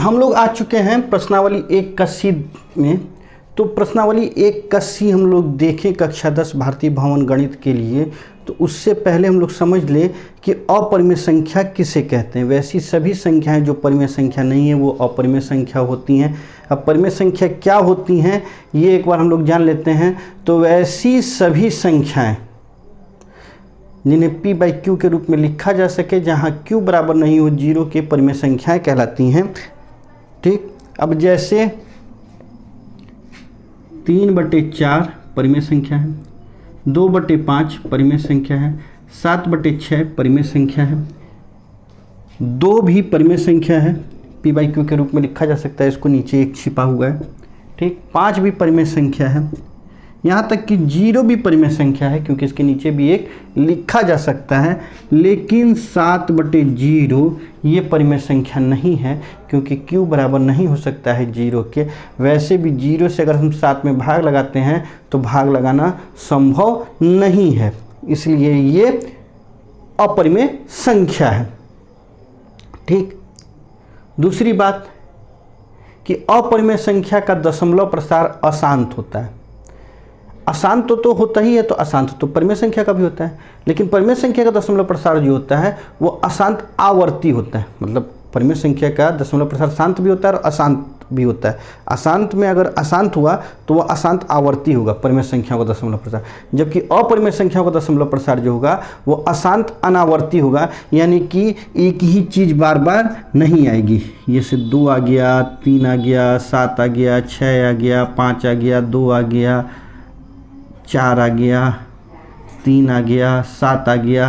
हम लोग आ चुके हैं प्रश्नावली 1 का सी में। तो प्रश्नावली 1 का सी हम लोग देखें कक्षा 10 भारतीय भवन गणित के लिए। तो उससे पहले हम लोग समझ लें कि अपरिमेय संख्या किसे कहते हैं। वैसी सभी संख्याएं जो परिमेय संख्या नहीं है वो अपरिमेय संख्या होती हैं। अब परिमेय संख्या क्या होती हैं ये एक बार हम लोग जान लेते हैं। तो वैसी सभी संख्याएं जिन्हें p बाई क्यू के रूप में लिखा जा सके, जहां q बराबर नहीं हो 0 के, परिमेय संख्याएं कहलाती हैं। ठीक, अब जैसे 3/4 परिमेय संख्या है, 2/5 परिमेय संख्या है, 7/6 परिमेय संख्या है, 2 भी परिमेय संख्या है, p बाई क्यू के रूप में लिखा जा सकता है, इसको नीचे एक छिपा हुआ है। ठीक, 5 भी परिमेय संख्या है, यहाँ तक कि 0 भी परिमेय संख्या है क्योंकि इसके नीचे भी एक लिखा जा सकता है। लेकिन 7/0 ये परिमेय संख्या नहीं है क्योंकि q बराबर नहीं हो सकता है 0 के। वैसे भी 0 से अगर हम 7 में भाग लगाते हैं तो भाग लगाना संभव नहीं है, इसलिए ये अपरिमेय संख्या है। ठीक, दूसरी बात कि अपरिमेय संख्या का दशमलव प्रसार अशांत होता है। अशांत तो होता ही है, तो अशांत तो परिमेय संख्या का भी होता है, लेकिन परिमेय संख्या का दशमलव प्रसार जो होता है वो अशांत आवर्ती होता है। मतलब परिमेय संख्या का दशमलव प्रसार शांत भी होता है और अशांत भी होता है। अशांत में अगर अशांत हुआ तो वह अशांत आवर्ती होगा परिमेय संख्याओं का दशमलव प्रसार, जबकि अपरिमेय संख्याओं का दशमलव प्रसार जो होगा वो अशांत अनावर्ती होगा, यानी कि एक ही चीज़ बार बार नहीं आएगी। जैसे 2 आ गया, 3 आ गया, 7 आ गया, 6 आ गया, 5 आ गया, 2 आ गया, 4 आ गया, 3 आ गया, 7 आ गया,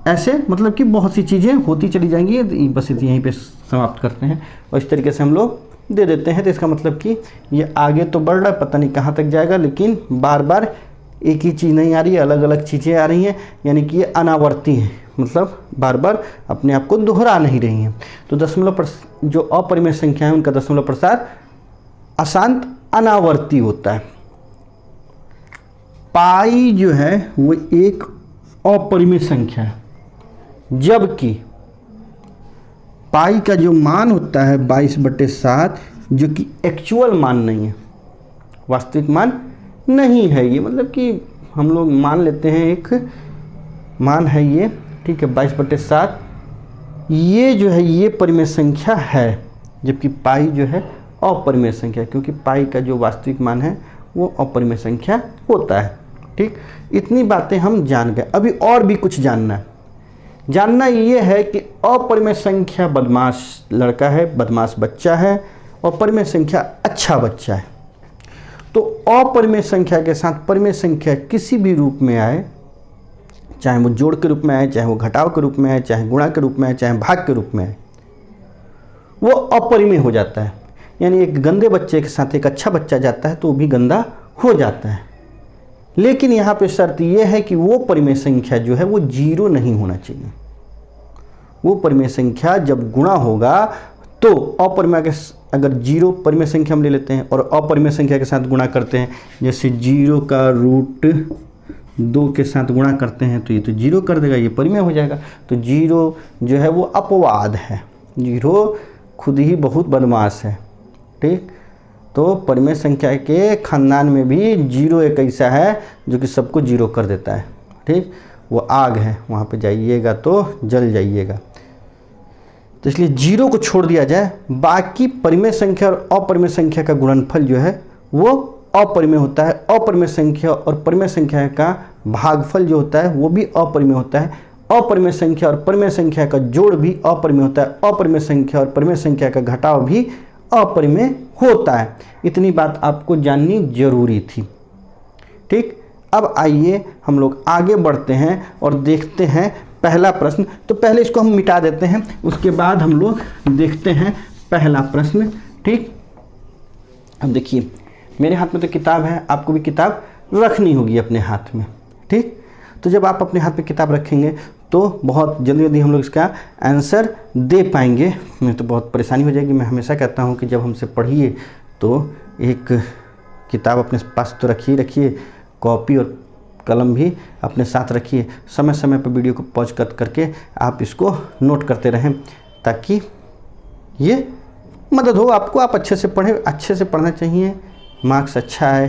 ऐसे मतलब कि बहुत सी चीज़ें होती चली जाएंगी। बस यहीं पे समाप्त करते हैं और इस तरीके से हम लोग दे देते हैं। तो इसका मतलब कि ये आगे तो बढ़ रहा है, पता नहीं कहाँ तक जाएगा, लेकिन बार बार एक ही चीज़ नहीं आ रही है, अलग अलग चीज़ें आ रही हैं, यानी कि ये अनावर्ती हैं, मतलब बार बार अपने आप को दोहरा नहीं रही हैं। तो दशमलव जो अपरिमेय संख्या है उनका दशमलव प्रसार अशांत अनावर्ती होता है। पाई जो है वो एक अपरिमेय संख्या है, जबकि पाई का जो मान होता है 22/7 जो कि एक्चुअल मान नहीं है, वास्तविक मान नहीं है। ये मतलब कि हम लोग मान लेते हैं एक मान है ये, ठीक है, 22/7 ये जो है ये परिमेय संख्या है, जबकि पाई जो है अपरिमेय संख्या, क्योंकि पाई का जो वास्तविक मान है वो अपरिमेय संख्या होता है। ठीक, इतनी बातें हम जान गए। अभी और भी कुछ जानना ये है कि अपरिमेय संख्या बदमाश लड़का है, बदमाश बच्चा है, और परिमेय संख्या अच्छा बच्चा है। तो अपरिमेय संख्या के साथ परिमेय संख्या किसी भी रूप में आए, चाहे वो जोड़ के रूप में आए, चाहे वो घटाव के रूप में आए, चाहे गुणा के रूप में आए, चाहे भाग के रूप में आए, वो अपरिमेय हो जाता है। यानी एक गंदे बच्चे के साथ एक अच्छा बच्चा जाता है तो वो भी गंदा हो जाता है। लेकिन यहाँ पे शर्त यह है कि वो परिमेय संख्या जो है वो 0 नहीं होना चाहिए। वो परिमेय संख्या जब गुणा होगा तो अपरिमेय के, अगर 0 परिमेय संख्या हम ले लेते हैं और अपरिमेय संख्या के साथ गुणा करते हैं, जैसे 0 का रूट 2 के साथ गुणा करते हैं तो ये तो 0 कर देगा, ये परिमेय हो जाएगा। तो 0 जो है वो अपवाद है, 0 खुद ही बहुत बदमाश है। ठीक, तो परिमेय संख्या के खानदान में भी 0 एक ऐसा है जो कि सबको 0 कर देता है। ठीक, वो आग है, वहाँ पे जाइएगा तो जल जाइएगा। तो इसलिए 0 को छोड़ दिया जाए, बाकी परिमेय संख्या और अपरिमेय संख्या का गुणनफल जो है वो अपरिमेय होता है। अपरिमेय संख्या और परिमेय संख्या का भागफल जो होता है वो भी अपरिमेय होता है। अपरिमेय संख्या और परिमेय संख्या का जोड़ भी अपरिमेय होता है। अपरिमेय संख्या और परिमेय संख्या का घटाव भी अपरिमेय होता है। इतनी बात आपको जाननी जरूरी थी। ठीक, अब आइए हम लोग आगे बढ़ते हैं और देखते हैं पहला प्रश्न। तो पहले इसको हम मिटा देते हैं, उसके बाद हम लोग देखते हैं पहला प्रश्न। ठीक, अब देखिए मेरे हाथ में तो किताब है, आपको भी किताब रखनी होगी अपने हाथ में। ठीक, तो जब आप अपने हाथ में किताब रखेंगे तो बहुत जल्दी जल्दी हम लोग इसका आंसर दे पाएंगे, नहीं तो बहुत परेशानी हो जाएगी। मैं हमेशा कहता हूँ कि जब हमसे पढ़िए तो एक किताब अपने पास तो रखिए, कॉपी और कलम भी अपने साथ रखिए। समय समय पर वीडियो को पॉज करके आप इसको नोट करते रहें ताकि ये मदद हो आपको, आप अच्छे से पढ़ें, अच्छे से पढ़ना चाहिए। मार्क्स अच्छा है,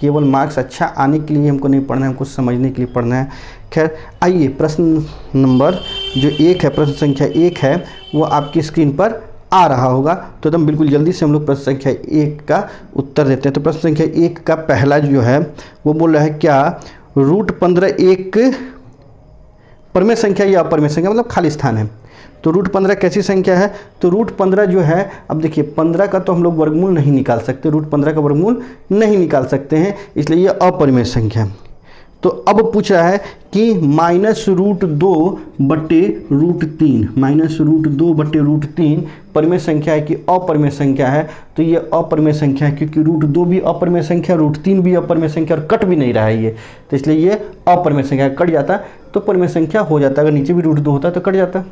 केवल मार्क्स अच्छा आने के लिए हमको नहीं पढ़ना है, हमको समझने के लिए पढ़ना है। खैर आइए, प्रश्न नंबर जो 1 है, प्रश्न संख्या 1 है, वो आपकी स्क्रीन पर आ रहा होगा। तो एकदम बिल्कुल जल्दी से हम लोग प्रश्न संख्या 1 का उत्तर देते हैं। तो प्रश्न संख्या 1 का पहला जो है वो बोल रहा है क्या √15 एक परमेय संख्या या अपरमेय संख्या, मतलब खाली स्थान है। तो √15 कैसी संख्या है? तो √15 जो है, अब देखिए 15 का तो हम लोग वर्गमूल नहीं निकाल सकते, √15 का वर्गमूल नहीं निकाल सकते हैं, इसलिए ये अपरिमेय संख्या है। तो अब पूछ रहा है कि -√2 बटे √3, -√2 बटे √3 परिमेय संख्या है कि अपरिमेय संख्या है? तो ये अपरिमेय संख्या है, क्योंकि √2 भी अपरिमेय संख्या, √3 भी अपरिमेय संख्या, और कट भी नहीं रहा है ये, तो इसलिए ये अपरिमेय संख्या। कट जाता तो परिमेय संख्या हो जाता, अगर नीचे भी √2 होता तो कट जाता,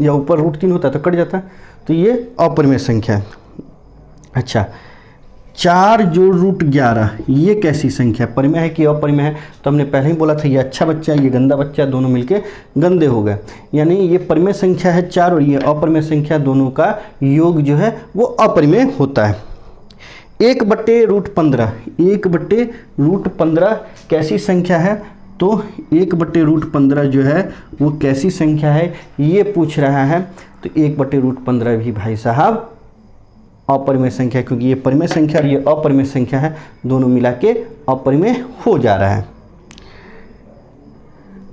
या ऊपर √3 होता तो कट जाता, तो ये अपरिमेय संख्या है। अच्छा, 4 जोड़ √11 ये कैसी संख्या है? परिमेय है कि अपरिमेय है? तो हमने पहले ही बोला था, ये अच्छा बच्चा है, ये गंदा बच्चा, दोनों मिलके गंदे हो गए। यानी ये परिमेय संख्या है 4 और ये अपरिमेय संख्या, दोनों का योग जो है वो अपरिमेय होता है। 1 बटे √15, 1 बटे √15 कैसी संख्या है? तो 1 बटे √15 जो है वो कैसी संख्या है ये पूछ रहा है। तो 1 बटे √15 भी भाई साहब अपरिमेय संख्या, क्योंकि ये परिमेय संख्या और ये अपरिमेय संख्या है, दोनों मिला के अपरिमेय हो जा रहा है।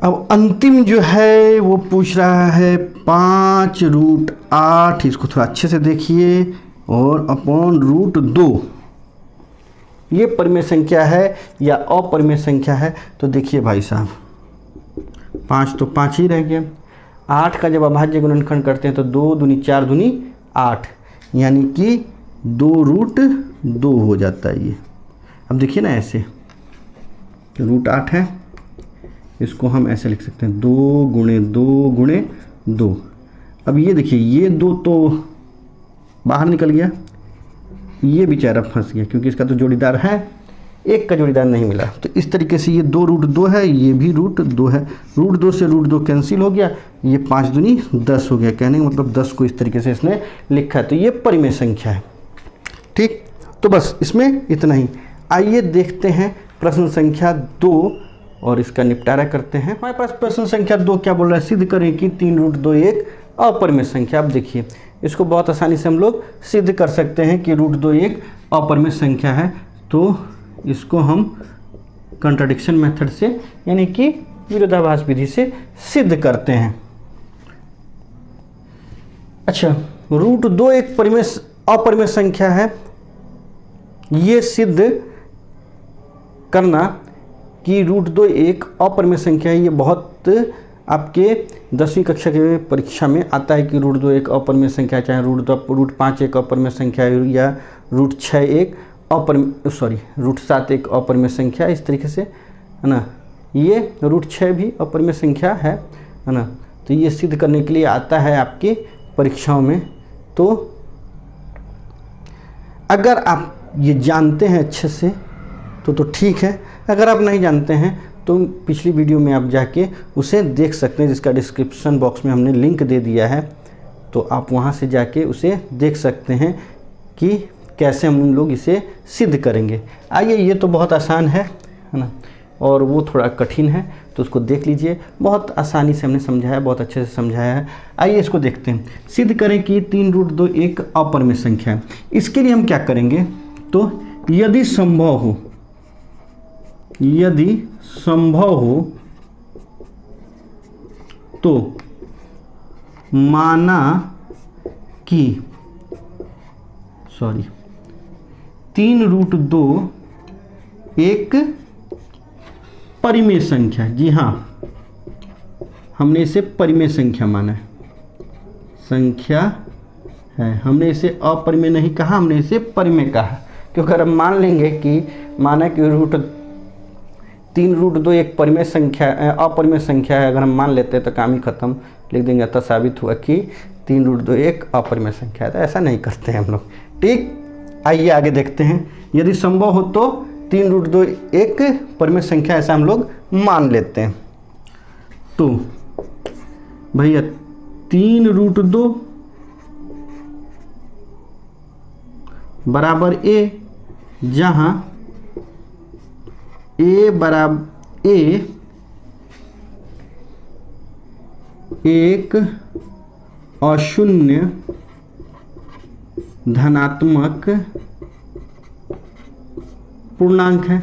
अब अंतिम जो है वो पूछ रहा है 5√8, इसको थोड़ा अच्छे से देखिए, और अपॉन √2 ये परिमेय संख्या है या अपरिमेय संख्या है? तो देखिए भाई साहब, 5 तो 5 ही रह गया। 8 का जब अभाज्य गुणनखंड करते हैं तो 2 दूनी 4 दूनी 8, यानी कि 2√2 हो जाता है ये। अब देखिए ना, ऐसे √8 है, इसको हम ऐसे लिख सकते हैं 2 गुणे 2 गुणे 2। अब ये देखिए, ये 2 तो बाहर निकल गया, ये बेचारा फंस गया, क्योंकि इसका तो जोड़ीदार है, एक का जोड़ीदार नहीं मिला। तो इस तरीके से ये 2√2 है, ये भी √2 है, √2 से √2 कैंसिल हो गया, ये 5 दूनी 10 हो गया। कहने का मतलब 10 को इस तरीके से इसने लिखा है, तो ये परिमेय संख्या है। ठीक, तो बस इसमें इतना ही। आइए देखते हैं प्रश्न संख्या 2 और इसका निपटारा करते हैं। हमारे पास प्रश्न संख्या 2 क्या बोल रहा है? सिद्ध करें कि 3√2 एक अपरिमेय संख्या। अब देखिए, इसको बहुत आसानी से हम लोग सिद्ध कर सकते हैं कि √2 एक अपरिमेय संख्या है। तो इसको हम कंट्राडिक्शन मेथड से, यानी कि विरोधाभास विधि से सिद्ध करते हैं। अच्छा, √2 एक अपरिमेय संख्या है, ये सिद्ध करना कि √2 एक अपरिमेय संख्या है, ये बहुत आपके 10वीं कक्षा के परीक्षा में आता है कि √2 एक अपरिमेय संख्या, चाहे √5 एक अपरिमेय संख्या है, या √6 एक √7 एक अपरिमेय संख्या, इस तरीके से, है ना। ये √6 भी अपरिमेय संख्या है ना। तो ये सिद्ध करने के लिए आता है आपकी परीक्षाओं में। तो अगर आप ये जानते हैं अच्छे से तो ठीक है, अगर आप नहीं जानते हैं तो पिछली वीडियो में आप जाके उसे देख सकते हैं, जिसका डिस्क्रिप्शन बॉक्स में हमने लिंक दे दिया है, तो आप वहाँ से जाके उसे देख सकते हैं कि कैसे हम लोग इसे सिद्ध करेंगे। आइए, ये तो बहुत आसान है ना, और वो थोड़ा कठिन है, तो उसको देख लीजिए। बहुत आसानी से हमने समझाया, बहुत अच्छे से समझाया है। आइए इसको देखते हैं। सिद्ध करें कि 3√2 एक अपरिमेय संख्या है। इसके लिए हम क्या करेंगे? तो यदि संभव हो तो माना कि 3√2 एक परिमेय संख्या। जी हाँ, हमने इसे परिमेय संख्या माना है, संख्या है। हमने इसे अपरिमेय नहीं कहा, हमने इसे परिमेय कहा, क्योंकि अगर हम मान लेंगे कि माना कि 3√2 एक परिमेय संख्या, अपरिमेय संख्या है, अगर हम मान लेते हैं तो काम ही खत्म, लिख देंगे अतः साबित हुआ कि 3√2 एक अपरिमेय संख्या है। तो ऐसा नहीं करते हैं हम लोग। ठीक, आइए आगे देखते हैं। यदि संभव हो तो 3√2 एक परिमेय संख्या, ऐसा हम लोग मान लेते हैं। तो भैया 3√2 बराबर ए, जहाँ ए बराबर ए एक अशून्य धनात्मक पूर्णांक है,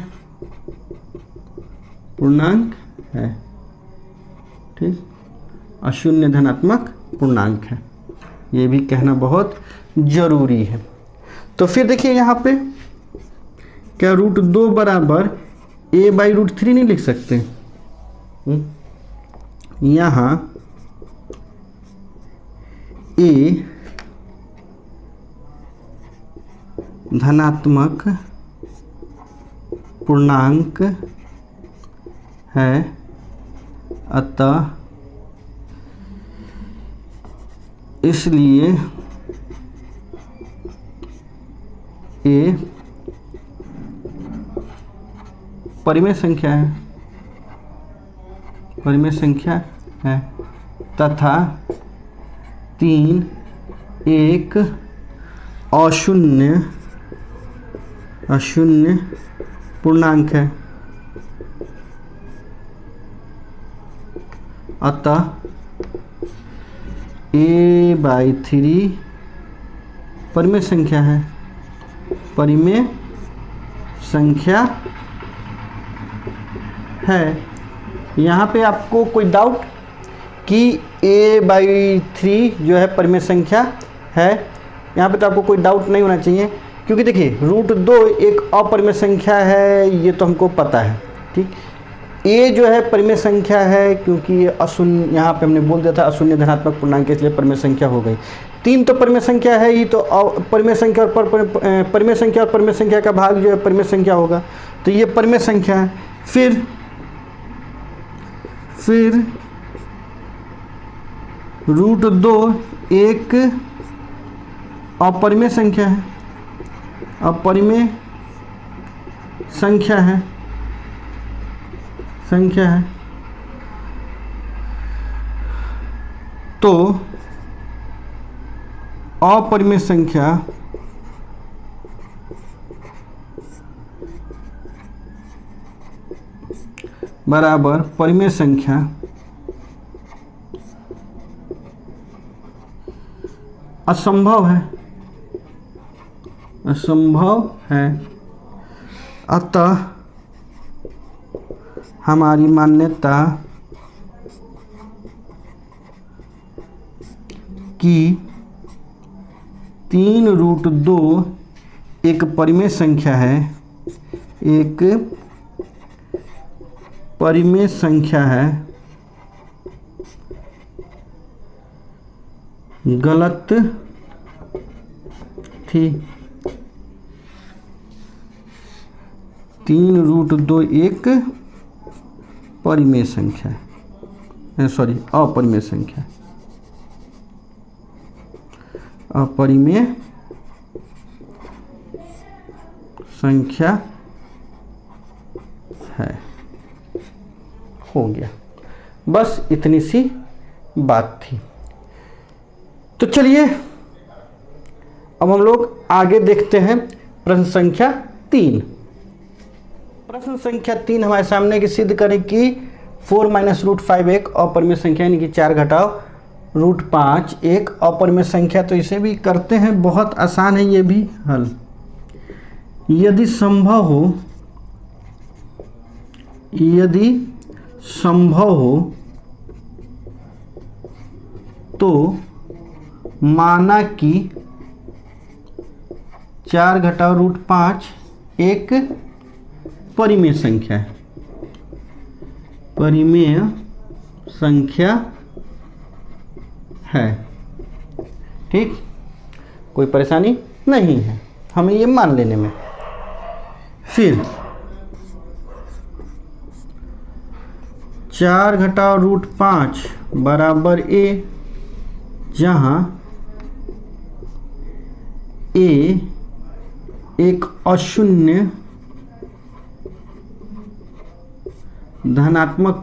ठीक, अशून्य धनात्मक पूर्णांक है। ये भी कहना बहुत जरूरी है। तो फिर देखिए यहाँ पे क्या √2 बराबर a/√3 नहीं लिख सकते? यहाँ a धनात्मक पूर्णांक है, अतः इसलिए a परिमेय संख्या है, तथा 3 एक अशून्य पूर्णांक है, अतः a/3 परिमेय संख्या है। यहाँ पे आपको कोई डाउट कि a/3 जो है परिमेय संख्या है? यहाँ पे तो आपको कोई डाउट नहीं होना चाहिए, क्योंकि देखिए √2 एक अपरिमेय संख्या है, ये तो हमको पता है, ठीक। ए जो है परिमेय संख्या है, क्योंकि अशून्य, यहाँ पे हमने बोल दिया था अशून्य धनात्मक पूर्णांक, इसलिए परिमेय संख्या हो गई। 3 तो परिमेय संख्या है ही, तो परिमेय संख्या और परिमेय संख्या का भाग जो है परिमेय संख्या होगा, तो ये परिमेय संख्या है। फिर √2 एक अपरिमेय संख्या है, तो अपरिमेय संख्या बराबर परिमेय संख्या असंभव है, अतः हमारी मान्यता कि 3√2 एक परिमेय संख्या है, गलत थी। 3√2 एक परिमेय संख्या है, सॉरी अपरिमेय संख्या है। हो गया, बस इतनी सी बात थी। तो चलिए अब हम लोग आगे देखते हैं प्रश्न संख्या 3। प्रश्न संख्या 3 हमारे सामने की सिद्ध करें कि 4 - √5 एक अपरिमेय संख्या, यानी कि 4 घटाओ √5 एक अपरिमेय संख्या। तो इसे भी करते हैं, बहुत आसान है ये भी हल। यदि संभव हो तो माना कि 4 घटाओ √5 एक परिमेय संख्या है, ठीक, कोई परेशानी नहीं है हमें ये मान लेने में। फिर 4 घटाओ √5 बराबर a, जहाँ a एक अशून्य धनात्मक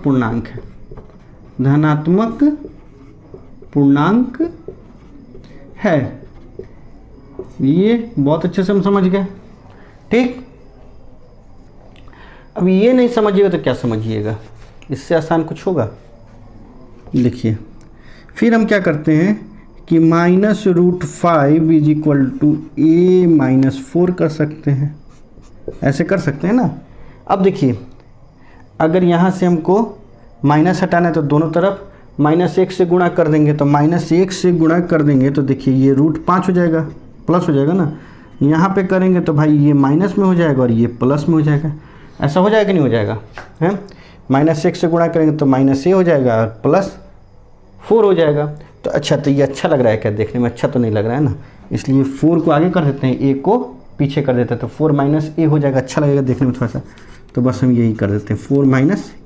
पूर्णांक है। ये बहुत अच्छे से हम समझ गए। ठीक, अब ये नहीं समझिएगा तो क्या समझिएगा, इससे आसान कुछ होगा। देखिए फिर हम क्या करते हैं कि -√5 इज इक्वल टू a-4 कर सकते हैं, ऐसे कर सकते हैं ना। अब देखिए अगर यहाँ से हमको माइनस हटाना है तो दोनों तरफ -1 से गुणा कर देंगे, तो -1 से गुणा कर देंगे तो देखिए ये √5 हो जाएगा, प्लस हो जाएगा ना। यहाँ पे करेंगे तो भाई ये माइनस में हो जाएगा और ये प्लस में हो जाएगा। ऐसा हो जाएगा कि नहीं हो जाएगा, हैं? -1 से गुणा करेंगे तो -a हो जाएगा और +4 हो जाएगा। तो अच्छा, तो ये अच्छा लग रहा है क्या? देखने में अच्छा तो नहीं लग रहा है ना, इसलिए 4 को आगे कर देते हैं, a को पीछे कर देते हैं, तो 4 - a हो जाएगा, अच्छा लगेगा देखने में थोड़ा सा। तो बस हम यही कर देते हैं 4 -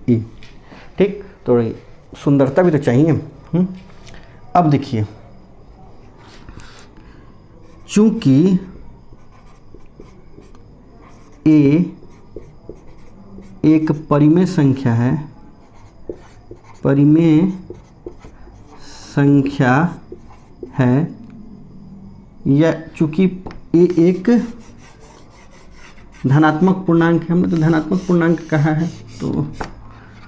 a। ठीक, तो सुंदरता भी तो चाहिए। अब देखिए चूंकि a एक परिमेय संख्या है, परिमेय संख्या है, या चूंकि a एक धनात्मक पूर्णांक है, हमने तो धनात्मक पूर्णांक कहा है तो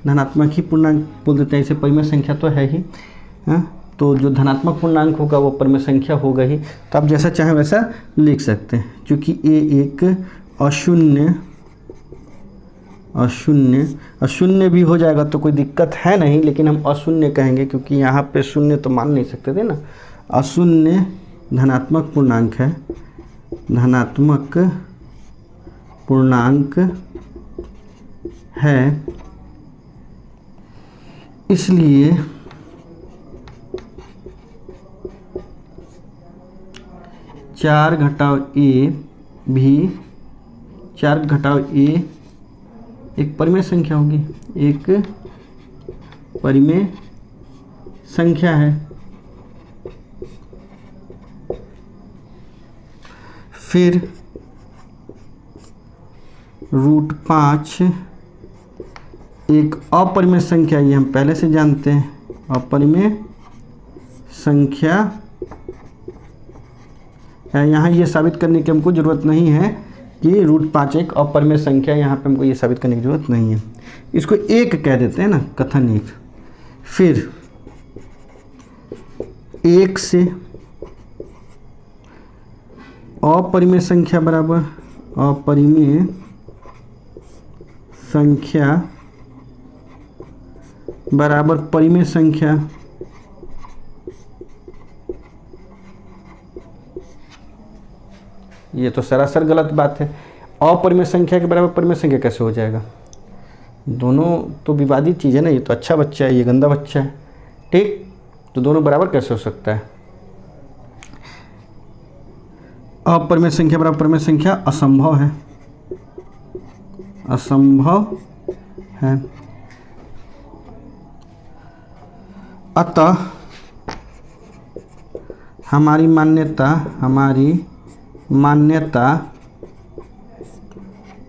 धनात्मक ही पूर्णांक बोल देते हैं, इसे परिमेय संख्या तो है ही। हाँ, तो जो धनात्मक पूर्णांक होगा वो परिमेय संख्या होगा ही। तो आप जैसा चाहें वैसा लिख सकते हैं। क्योंकि a एक अशून्य भी हो जाएगा तो कोई दिक्कत है नहीं, लेकिन हम अशून्य कहेंगे क्योंकि यहाँ पे शून्य तो मान नहीं सकते थे ना। अशून्य धनात्मक पूर्णांक है, धनात्मक पूर्णांक है, इसलिए चार घटाव a एक परिमेय संख्या होगी, एक परिमेय संख्या है। फिर √5 एक अपरिमेय संख्या, ये हम पहले से जानते हैं, अपरिमेय संख्या है। यहाँ ये साबित करने की हमको ज़रूरत नहीं है कि √5 एक अपरिमेय संख्या, यहाँ पे हमको ये साबित करने की ज़रूरत नहीं है। इसको एक कह देते हैं ना, कथन एक। फिर 1 से अपरिमेय संख्या बराबर अपरिमेय संख्या बराबर परिमेय संख्या। ये तो सरासर गलत बात है। अपरिमेय संख्या के बराबर परिमेय संख्या कैसे हो जाएगा? दोनों तो विवादित चीज़ है ना। ये तो अच्छा बच्चा है, ये गंदा बच्चा है। ठीक, तो दोनों बराबर कैसे हो सकता है? अपरिमेय संख्या बराबर परिमेय संख्या असंभव है, असंभव है। अतः हमारी मान्यता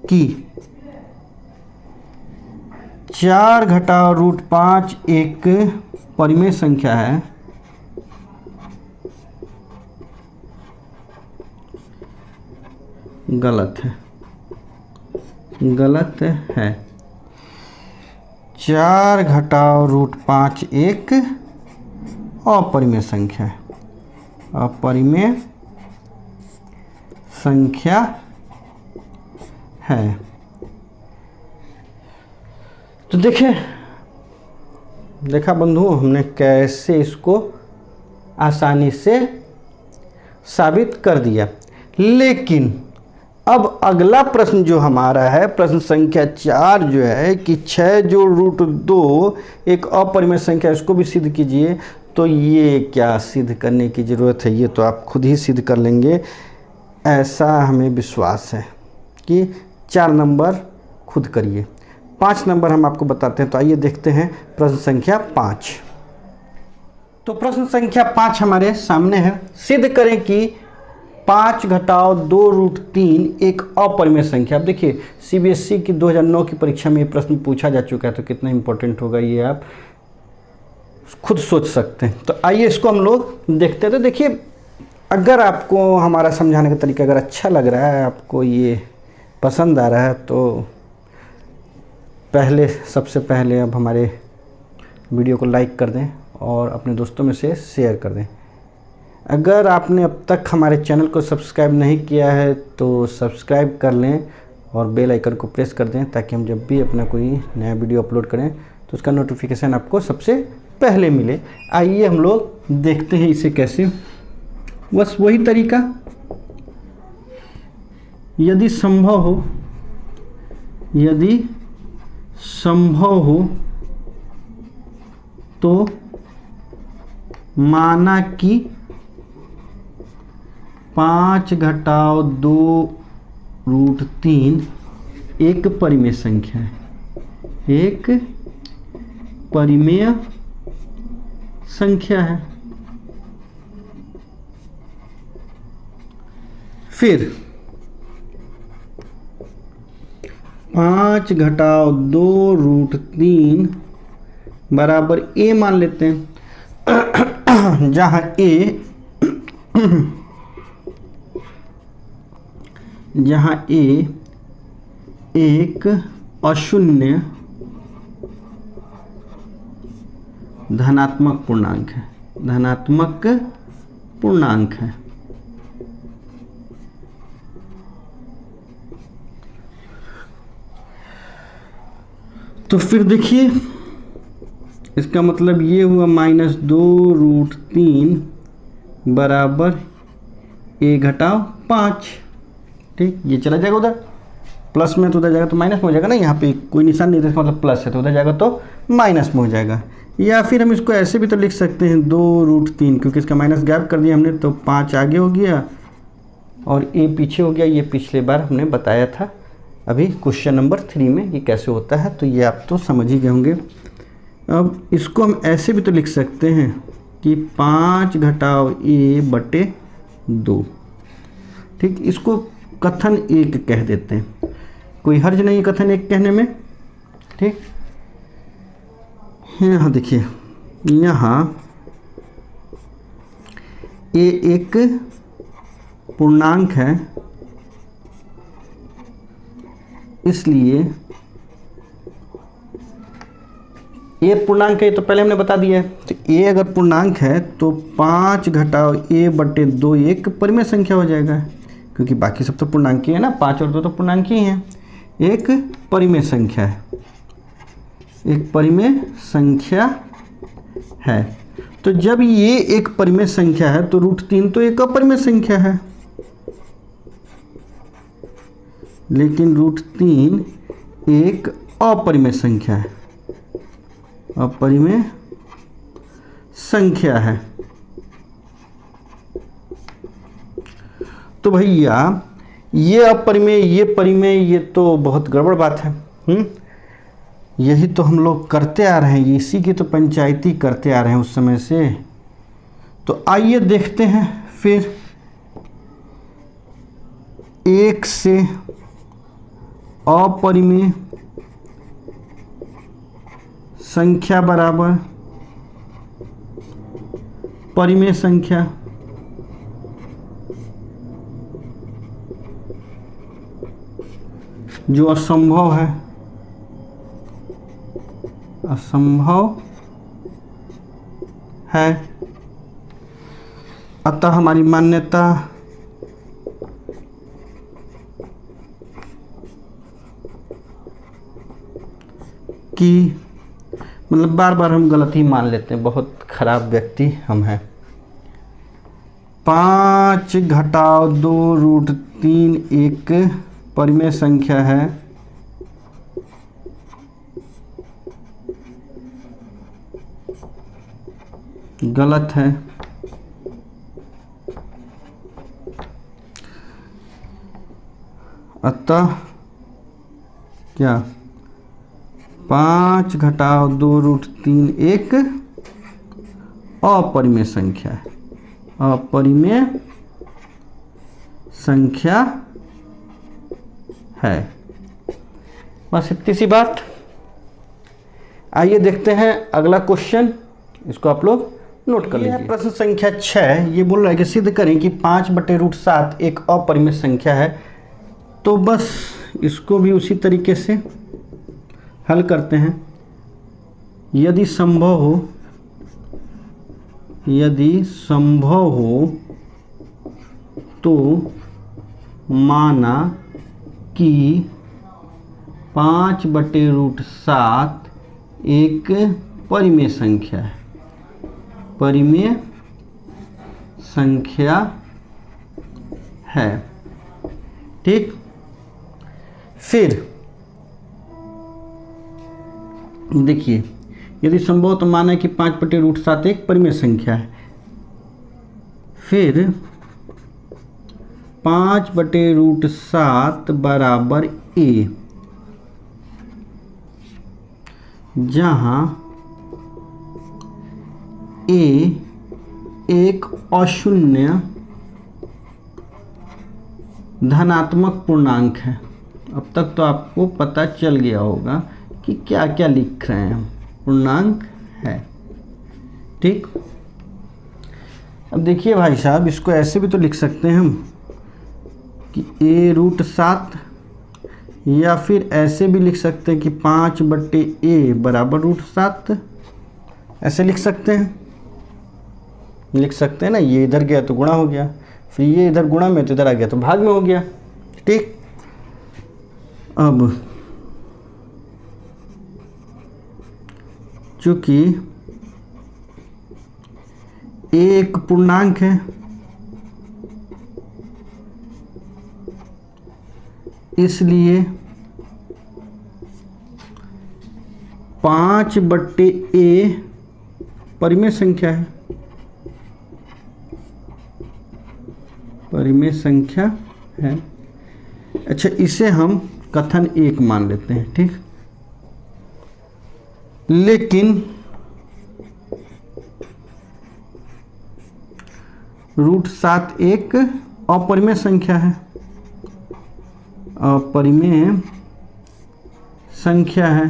कि 4 घटाव √5 एक परिमेय संख्या है, गलत है, गलत है। 4 घटाव √5 एक अपरिमेय संख्या है, अपरिमेय संख्या है। तो देखा बंधुओं, हमने कैसे इसको आसानी से साबित कर दिया। लेकिन अब अगला प्रश्न जो हमारा है, प्रश्न संख्या 4 जो है कि 6 जोड़ √2 एक अपरिमेय संख्या, इसको भी सिद्ध कीजिए। तो ये क्या सिद्ध करने की ज़रूरत है, ये तो आप खुद ही सिद्ध कर लेंगे, ऐसा हमें विश्वास है कि 4 नंबर खुद करिए। 5 नंबर हम आपको बताते हैं। तो आइए देखते हैं प्रश्न संख्या 5। तो प्रश्न संख्या 5 हमारे सामने है। सिद्ध करें कि 5 घटाव 2√3 एक अपरिमेय संख्या। अब देखिए CBSE की 2009 की परीक्षा में ये प्रश्न पूछा जा चुका है, तो कितना इंपॉर्टेंट होगा ये आप खुद सोच सकते हैं। तो आइए इसको हम लोग देखते हैं। तो देखिए अगर आपको हमारा समझाने का तरीका अगर अच्छा लग रहा है, आपको ये पसंद आ रहा है, तो सबसे पहले अब हमारे वीडियो को लाइक कर दें और अपने दोस्तों में से शेयर कर दें। अगर आपने अब तक हमारे चैनल को सब्सक्राइब नहीं किया है तो सब्सक्राइब कर लें और बेल आइकन को प्रेस कर दें, ताकि हम जब भी अपना कोई नया वीडियो अपलोड करें तो उसका नोटिफिकेशन आपको सबसे पहले मिले। आइए हम लोग देखते हैं इसे कैसे। बस वही तरीका, यदि संभव हो तो माना कि 5 घटाव 2√3 एक परिमेय संख्या है, एक परिमेय संख्या है। फिर 5 घटाव 2√3 बराबर a मान लेते हैं, जहां a एक अशून्य धनात्मक पूर्णांक है। तो फिर देखिए, इसका मतलब ये हुआ -2√3 बराबर a घटाव 5। ठीक, ये चला जाएगा उधर, प्लस में तो उधर जाएगा तो माइनस में हो जाएगा ना, यहाँ पे कोई निशान नहीं था, इसका मतलब प्लस है, तो उधर जाएगा तो माइनस में हो जाएगा। या फिर हम इसको ऐसे भी तो लिख सकते हैं 2√3, क्योंकि इसका माइनस गैप कर दिया हमने, तो 5 आगे हो गया और a पीछे हो गया। ये पिछले बार हमने बताया था अभी क्वेश्चन नंबर 3 में ये कैसे होता है, तो ये आप तो समझ ही गए होंगे। अब इसको हम ऐसे भी तो लिख सकते हैं कि 5 घटाव a/2। ठीक, इसको कथन 1 कह देते हैं, कोई हर्ज नहीं कथन 1 कहने में। ठीक, यहाँ देखिए, यहाँ a एक पूर्णांक है, इसलिए a पूर्णांक है, तो पहले हमने बता दिया है। तो a अगर पूर्णांक है तो 5 घटाव a/2 एक परिमेय संख्या हो जाएगा, क्योंकि बाकी सब तो पूर्णांक ही है ना, 5 और 2 तो पूर्णांक ही हैं। एक परिमेय संख्या है, एक परिमेय संख्या है। तो जब ये एक परिमेय संख्या है तो √3 तो एक अपरिमेय संख्या है, लेकिन √3 एक अपरिमेय संख्या है, अपरिमेय संख्या है। तो भैया ये अपरिमेय, ये परिमेय, ये तो बहुत गड़बड़ बात है। यही तो हम लोग करते आ रहे हैं, इसी की तो पंचायती करते आ रहे हैं उस समय से। तो आइए देखते हैं फिर, 1 से अपरिमेय संख्या बराबर परिमेय संख्या। जो असंभव है, अतः हमारी मान्यता कि मतलब बार बार हम गलत ही मान लेते हैं, बहुत खराब व्यक्ति हम हैं। 5 घटाव 2√3 एक परिमेय संख्या है, गलत है। अतः क्या 5 घटाव 2√3 एक अपरिमेय संख्या है, अपरिमेय संख्या है। बस इतनी सी बात। आइए देखते हैं अगला क्वेश्चन, इसको आप लोग नोट कर लीजिए। प्रश्न संख्या 6 ये बोल रहा है कि सिद्ध करें कि 5/√7 एक अपरिमेय संख्या है। तो बस इसको भी उसी तरीके से हल करते हैं। यदि संभव हो तो माना कि 5/√7 एक परिमेय संख्या है, परिमेय संख्या है। ठीक, फिर देखिए, यदि संभव तो माना कि 5/√7 एक परिमेय संख्या है। फिर 5/√7 बराबर a, जहां a एक अशून्य धनात्मक पूर्णांक है। अब तक तो आपको पता चल गया होगा कि क्या क्या लिख रहे हैं हम, पूर्णांक है। ठीक, अब देखिए भाई साहब, इसको ऐसे भी तो लिख सकते हैं हम कि a√7, या फिर ऐसे भी लिख सकते हैं कि 5/a बराबर √7, ऐसे लिख सकते हैं ना। ये इधर गया तो गुणा हो गया, फिर ये इधर गुणा में तो इधर आ गया तो भाग में हो गया। ठीक, अब चूंकि एक पूर्णांक है, इसलिए 5/a परिमेय संख्या है, परिमेय संख्या है। अच्छा, इसे हम कथन 1 मान लेते हैं। ठीक, लेकिन √7 एक अपरिमेय संख्या है, अपरिमेय संख्या है।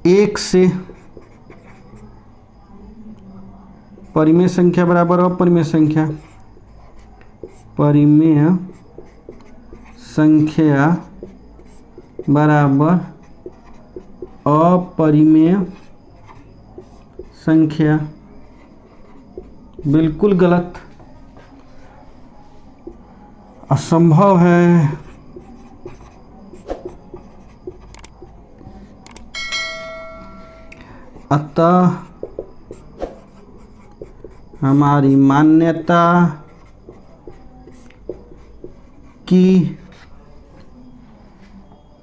एक से परिमेय संख्या बराबर अपरिमेय संख्या, परिमेय संख्या बराबर अपरिमेय संख्या। बिल्कुल गलत, असंभव है। अतः हमारी मान्यता कि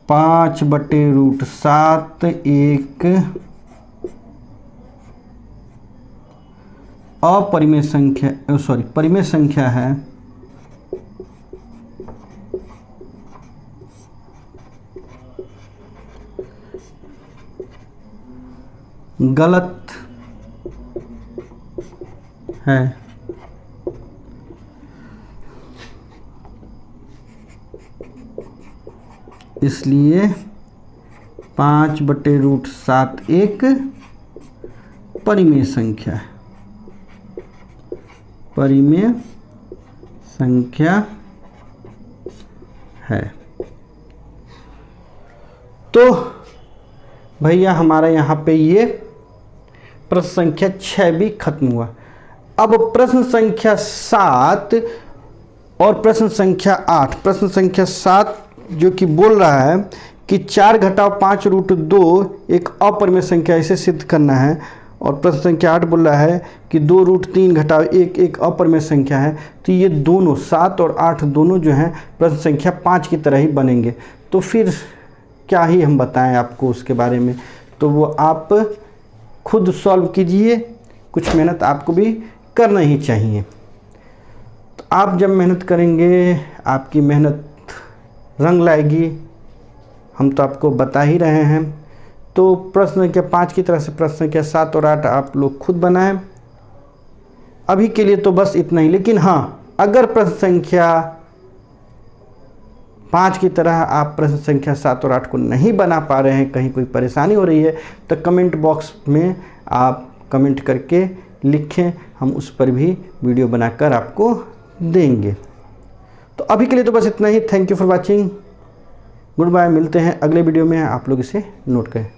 5/√7 एक अपरिमेय संख्या, परिमेय संख्या है। गलत है। इसलिए 5/√7 एक परिमेय संख्या है, परिमेय संख्या है। तो भैया हमारा यहाँ पे ये प्रश्न संख्या 6 भी खत्म हुआ। अब प्रश्न संख्या 7 और प्रश्न संख्या 8। प्रश्न संख्या 7 जो कि बोल रहा है कि 4 - 5√2 एक अपरिमेय संख्या, इसे सिद्ध करना है। और प्रश्न संख्या 8 बोल रहा है कि 2√3 - 1 एक अपरिमेय संख्या है। तो ये दोनों 7 और 8 दोनों जो हैं प्रश्न संख्या 5 की तरह ही बनेंगे। तो फिर क्या ही हम बताएं आपको उसके बारे में, तो वो आप खुद सॉल्व कीजिए। कुछ मेहनत आपको भी करना ही चाहिए। तो आप जब मेहनत करेंगे, आपकी मेहनत रंग लाएगी, हम तो आपको बता ही रहे हैं। तो प्रश्न संख्या 5 की तरह से प्रश्न संख्या 7 और 8 आप लोग खुद बनाएं। अभी के लिए तो बस इतना ही। लेकिन हाँ, अगर प्रश्न संख्या 5 की तरह आप प्रश्न संख्या 7 और 8 को नहीं बना पा रहे हैं, कहीं कोई परेशानी हो रही है, तो कमेंट बॉक्स में आप कमेंट करके लिखें, हम उस पर भी वीडियो बनाकर आपको देंगे। तो अभी के लिए तो बस इतना ही। Thank you for watching, goodbye. मिलते हैं अगले वीडियो में, आप लोग इसे नोट करें।